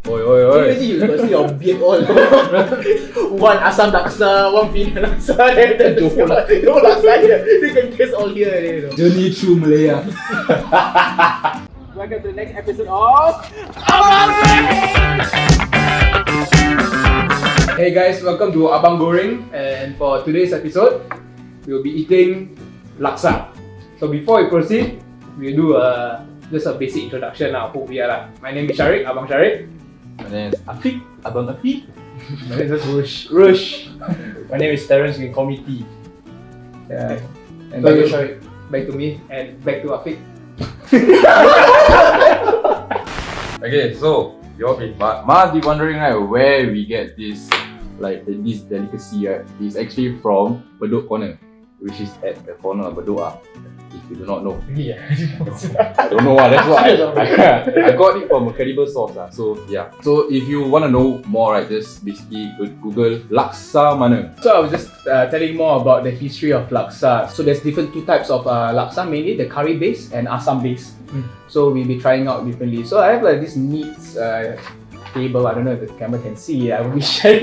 Imagine you got see your beard all. One Assam Laksa, one Penang Laksa, then the Johor Laksa here. They can taste all here. You know. Journey through Malaya. Welcome to the next episode of AbangGoreng! Hey guys, welcome to AbangGoreng, and for today's episode, we'll be eating laksa. So before we proceed, we'll do just a basic introduction of who we are. My name is Sharik, Abang Sharik. My name is Afiq, Abang Afiq. My name is Rush. My name is Terence, you can call me T. Yeah. And Back to Sharik. back to me, and back to Afiq. Okay, so you all must be wondering, right, where we get this this delicacy, right? It's actually from Bedok Corner, which is at the corner of Bedok. If you do not know, Yeah. I don't know. That's why I got it from a credible source. So yeah. So if you want to know more, right, just basically Google Laksamana. So I was just telling more about the history of laksa. So there's two types of laksa, mainly the curry base and Assam base. So we'll be trying out differently. So I have this neat table. I don't know if the camera can see. I will be sharing.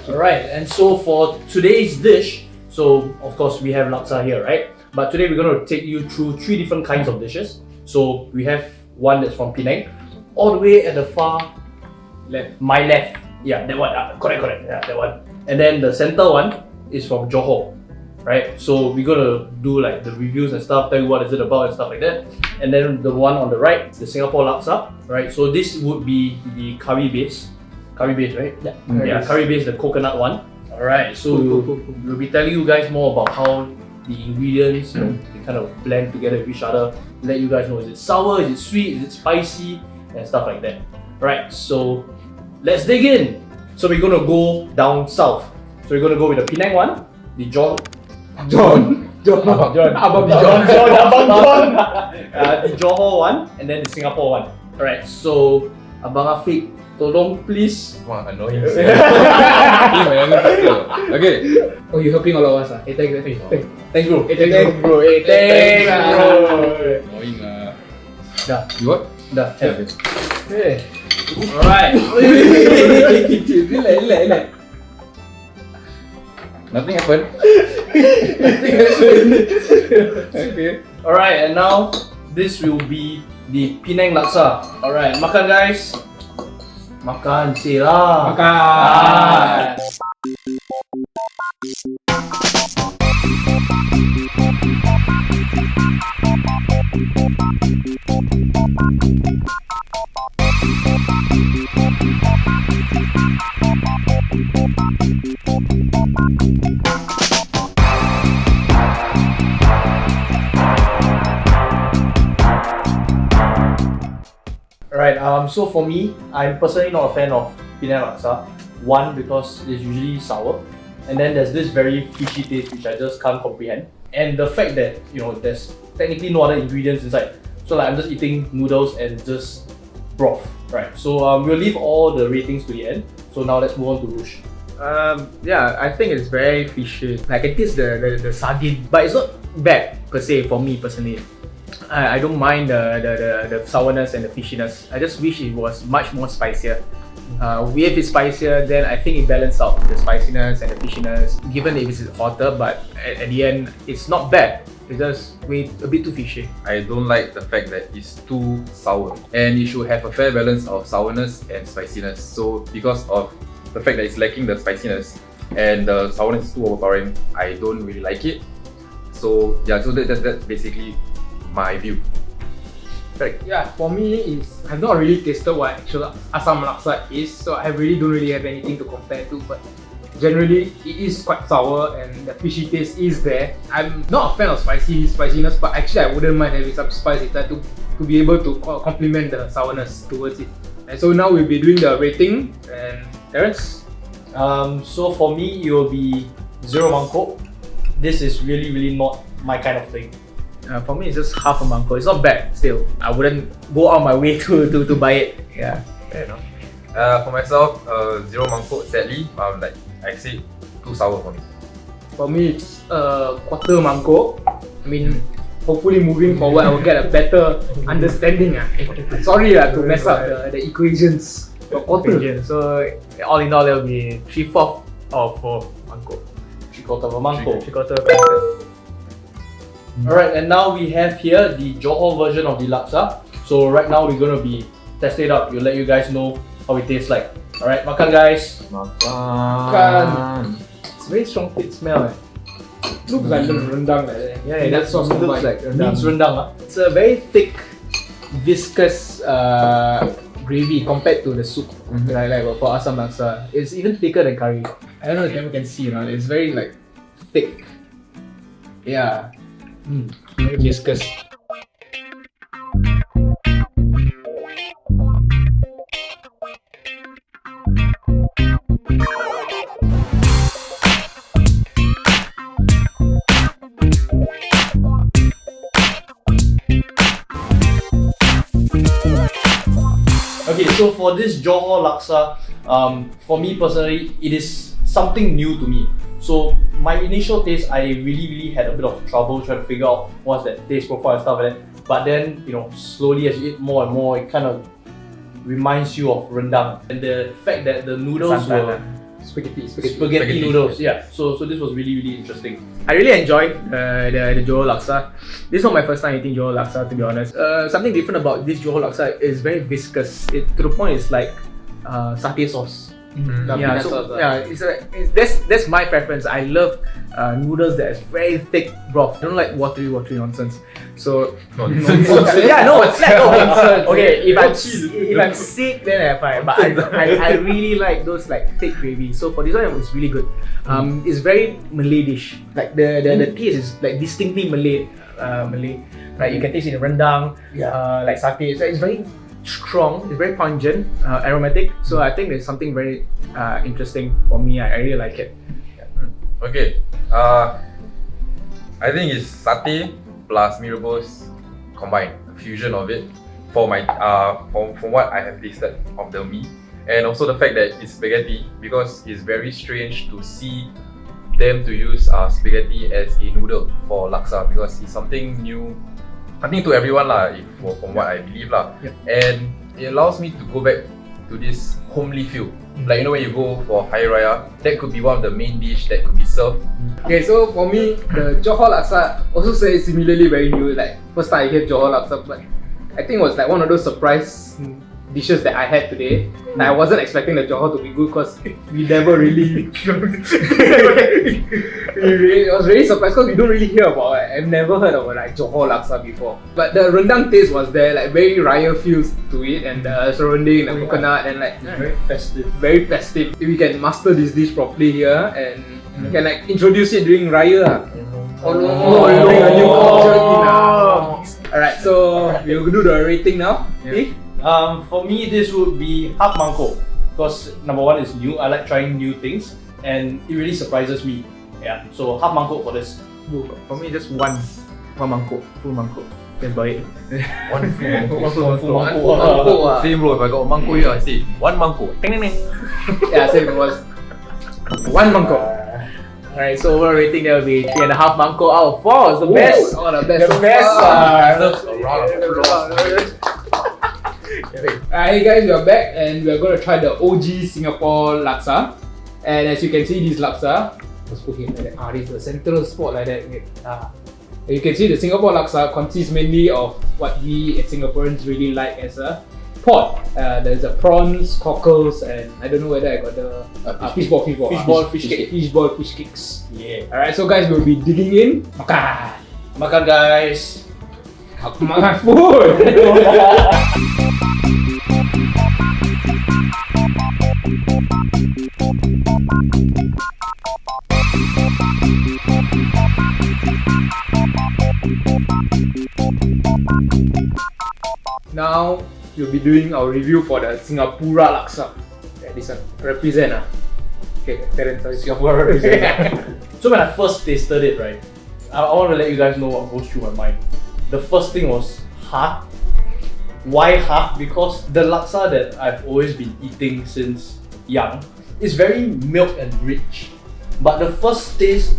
Alright, and so for today's dish, so of course we have laksa here, right? But today we're going to take you through 3 different kinds of dishes. So we have one that's from Penang, all the way at the far Left. my left. Yeah, that one. Correct. Yeah, that one. And then the center one is from Johor, right? So we're going to do the reviews and stuff, tell you what is it about and stuff like that. And then the one on the right, the Singapore laksa, right? So this would be the curry base. Curry base, right? Yeah, curry base, the coconut one. Alright, so we'll be telling you guys more about how the ingredients, they kind of blend together with each other. Let you guys know, is it sour, is it sweet, is it spicy, and stuff like that. Alright, so let's dig in. So we're gonna go down south. So we're gonna go with the Penang one, the John, the Johor one, and then the Singapore one. Alright, so Abang Afiq, tolong please. Wah, annoying. Okay. Oh, you're helping all of us. Hey, thanks, Thanks bro. thanks, bro. Thanks bro. Annoying. Dah. You what? Dah. Okay. Okay. Alright. Relax. Nothing happened. Okay. Alright, and now this will be the Penang Laksa. Alright, makan guys. Makan sila. Makan. Alright, so for me, I'm personally not a fan of Penang Laksa. One, because it's usually sour, and then there's this very fishy taste which I just can't comprehend. And the fact that there's technically no other ingredients inside, so I'm just eating noodles and just broth, right? So we'll leave all the ratings to the end. So now let's move on to Rush. Yeah, I think it's very fishy. I can taste the sardine, but it's not bad per se for me personally. I don't mind the sourness and the fishiness. I just wish it was much more spicier. If it's spicier, then I think it balances out the spiciness and the fishiness. Given if it's hotter, but at the end, it's not bad. It's just a bit too fishy. I don't like the fact that it's too sour, and it should have a fair balance of sourness and spiciness. So because of the fact that it's lacking the spiciness and the sourness is too overpowering, I don't really like it. So yeah, so that's basically my view. Correct. Yeah, for me, I've not really tasted what actual Assam Laksa is, so I really don't really have anything to compare to, but generally it is quite sour and the fishy taste is there. I'm not a fan of spiciness, but actually I wouldn't mind having some spice inside to be able to complement the sourness towards it. And so now we'll be doing the rating, and Terence? So for me, it will be 0 mangkok. This is really not my kind of thing. For me, it's just half a mangkok. It's not bad still. I wouldn't go out my way to buy it. Yeah. Fair enough. For myself, 0 mangkok, sadly, I say too sour for me. For me, it's quarter mangkok. I mean, hopefully moving forward I will get a better understanding. Sorry to mess up the equations. So all in all, it will be 3/4 of mangkok. 3/4 of a mangkok. 3/4 of mangkok. Alright, and now we have here the Johor version of the laksa. So right now we're gonna be testing it out. We'll let you guys know how it tastes like. Alright, makan guys. Makan. It's very strong pit smell. Looks like the rendang like that. Yeah, that's what it looks like. Means rendang. It's a very thick, viscous gravy compared to the soup. Like for asam laksa, it's even thicker than curry. I don't know if you can see, it's very like thick. Yeah. Very viscous. Okay, so for this Johor laksa, for me personally, it is something new to me. So my initial taste, I really had a bit of trouble trying to figure out what's that taste profile and stuff like that. But then, slowly as you eat more and more, it kind of reminds you of rendang. And the fact that the noodles were spaghetti noodles, yeah. So this was really interesting. I really enjoyed the Johor laksa. This is not my first time eating Johor laksa, to be honest. Something different about this Johor laksa is very viscous. To the point, it's like satay sauce. Yeah, that's my preference. I love noodles that is very thick broth. I don't like watery nonsense. So yeah, no, it's like okay. If I'm sick, then I'm fine. But I really like those like thick gravy. So for this one, it's really good. It's very Malay dish. Like the taste is like distinctly Malay. Right, you can taste it in rendang. Like satay. So it's very strong, it's very pungent, aromatic. So I think there's something very interesting for me. I really like it. Okay, I think it's satay plus mee rebus combined, a fusion of it. For my from what I have tasted of the meat, and also the fact that it's spaghetti, because it's very strange to see them to use spaghetti as a noodle for laksa, because it's something new, I think, to everyone from what I believe and it allows me to go back to this homely feel. Like when you go for Hari Raya, that could be one of the main dish that could be served. Okay, so for me, the Johor laksa also says similarly very new. Like first time I heard Johor laksa, but I think it was like one of those surprise dishes that I had today. Like, I wasn't expecting the Johor to be good because we never really. I was really surprised because we don't really hear about it. I've never heard of like Johor laksa before. But the rendang taste was there, like very raya feels to it, and the surrounding, the coconut, and like Very festive. very festive. If we can master this dish properly here and can like introduce it during raya. Bring a new culture in. Alright, so we'll do the rating now. Okay? For me, this would be half mangkok, because number one is new. I like trying new things, and it really surprises me. Yeah, so half mangkok for this. For me, just one mangkok, full mangkok. That's about it. One Full mangkok. Same bro, if I got a mangkok here, I say one mangkok. Yeah, same, it was one mangkok. Alright, so overall rating there will be 3.5 mangkok out of 4. It's the best. Oh, the best. The best. Deserves a round of applause. Hey guys, we are back and we are going to try the OG Singapore laksa. And as you can see, this laksa, let's put it like that. This is the central spot like that. You can see the Singapore laksa consists mainly of what we as Singaporeans really like as a pot. There's a prawns, cockles, and I don't know whether I got the fishball, fish cakes. Yeah. Alright, so guys, we'll be digging in. Makan guys. Makan food. Now we'll be doing our review for the Singapura laksa. Okay, this one represent Okay, Terence, sorry. Singapore represent. So when I first tasted it, right, I want to let you guys know what goes through my mind. The first thing was hard. Why hard? Because the laksa that I've always been eating since young is very milk and rich. But the first taste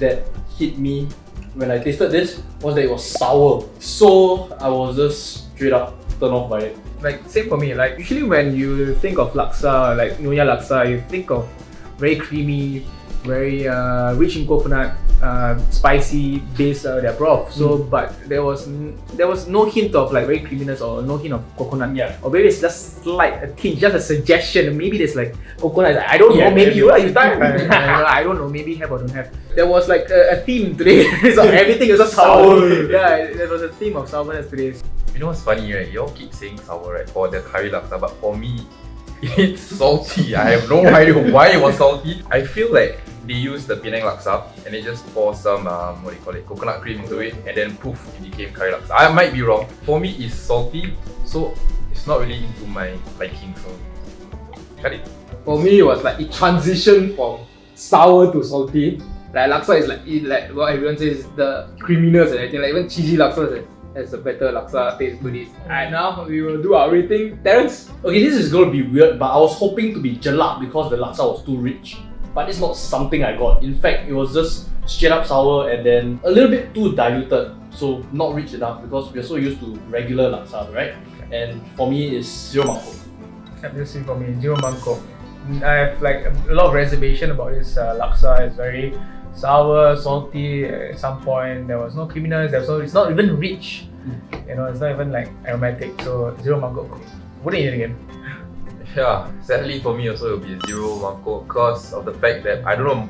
that hit me when I tasted this was that it was sour. So I was just straight up turned off by it. Like same for me. Like usually when you think of laksa, like Nyonya laksa, you think of very creamy, very rich in coconut, spicy base their broth. So but there was no hint of like very creaminess or no hint of coconut. Yeah. Or maybe it's just slight a tinge, just a suggestion. Maybe there's like coconut. I don't Yeah, know. Maybe you done. maybe. I don't know. Maybe have or don't have. There was like a theme today. So everything is just sour. Yeah, there was a theme of sourness today. You know what's funny, right? You all keep saying sour, right? For the curry laksa, but for me, it's salty. I have no idea why it was salty. I feel like they used the Penang Laksa and they just pour some coconut cream into it, and then poof, it became curry laksa. I might be wrong. For me, it's salty, so it's not really into my liking. So, got it. For me, it was like it transitioned from sour to salty. Like laksa is like what everyone says, the creaminess and everything. Like even cheesy laksa has a better laksa taste to this. And now we will do our rating. Terence? Okay, this is going to be weird, but I was hoping to be jelak because the laksa was too rich. But it's not something I got. In fact, it was just straight up sour and then a little bit too diluted. So not rich enough because we're so used to regular laksa, right? And for me, it's zero mangkok. This is for me, zero mangkok. I have like a lot of reservation about this laksa. It's very sour, salty. At some point, there was no creaminess. It's not even rich. You know, it's not even like aromatic. So zero mangkok for me. Wouldn't eat it again. Yeah, sadly for me also it will be zero mangkok because of the fact that I don't know,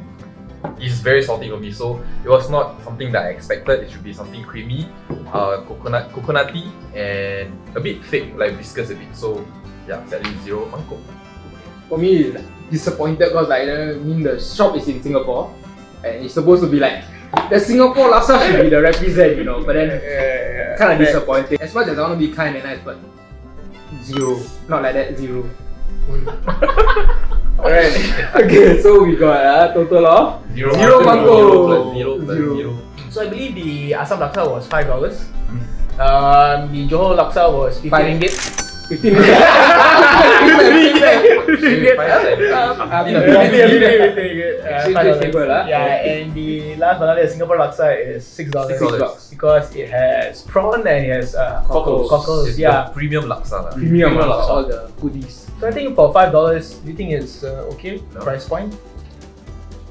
it's very salty for me. So it was not something that I expected. It should be something creamy, coconutty, and a bit thick, like viscous a bit. So yeah, sadly zero mangkok. For me, it's like disappointed because like the shop is in Singapore and it's supposed to be like the Singapore laksa should be the represent, you know. But then kind of disappointing. As much as I want to be kind and nice, but zero, not like that, zero. Alright. Okay, so we got a total of Zero mangkok. plus zero. So I believe the Assam laksa was $5. The Johor laksa was 15 ringgit. 15 Yeah, and the last but not least, Singapore laksa is $6 $6 because it has prawn and it has cockles. It's Yeah. the premium laksa. Premium laksa, all the goodies. So I think for $5, do you think it's okay price point?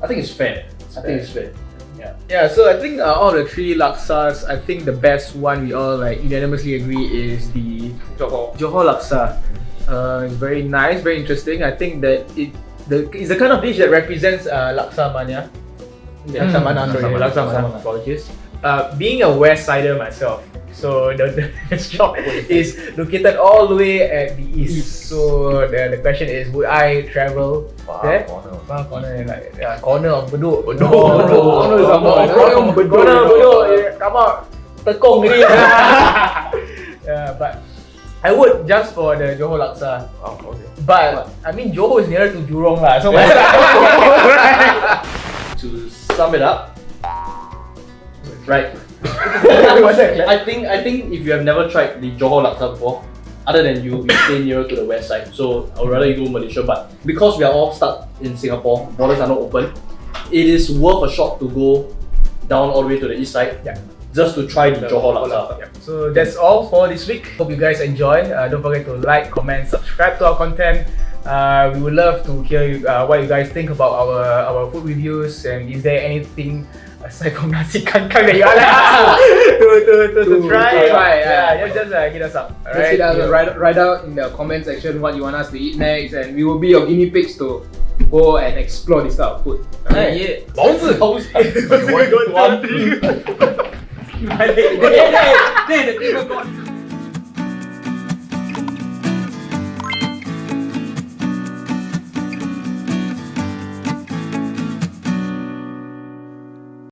I think it's fair. It's fair. Yeah, so I think all the three laksas, I think the best one we all like unanimously agree is the Johor laksa. It's very nice, very interesting. I think that it's the kind of dish that represents Laksamana. Laksamana. Apologies. Being a West Sider myself, so the shop is located all the way at the east. So the question is, would I travel there? Far corner, like corner of Bedok. Corner is Abang. Corner of Bedok. Come on, tekong ni. Yeah, but I would just for the Johor laksa. Oh, okay. But I mean Johor is nearer to Jurong lah. So To sum it up, right? I think if you have never tried the Johor laksa before, other than you stay nearer to the west side, so I would rather you go Malaysia. But because we are all stuck in Singapore, borders are not open, it is worth a shot to go down all the way to the east side, just to try the Johor laksa. So that's all for this week. Hope you guys enjoy. Don't forget to like, comment, subscribe to our content. We would love to hear what you guys think about our food reviews, and is there anything aside from nasi kangkang that you want to try? Just hit us up. Just hit us, write out in the comment section what you want us to eat next, and we will be your guinea pigs to go and explore this type of food. Alright. One, two, 1, 2, 3.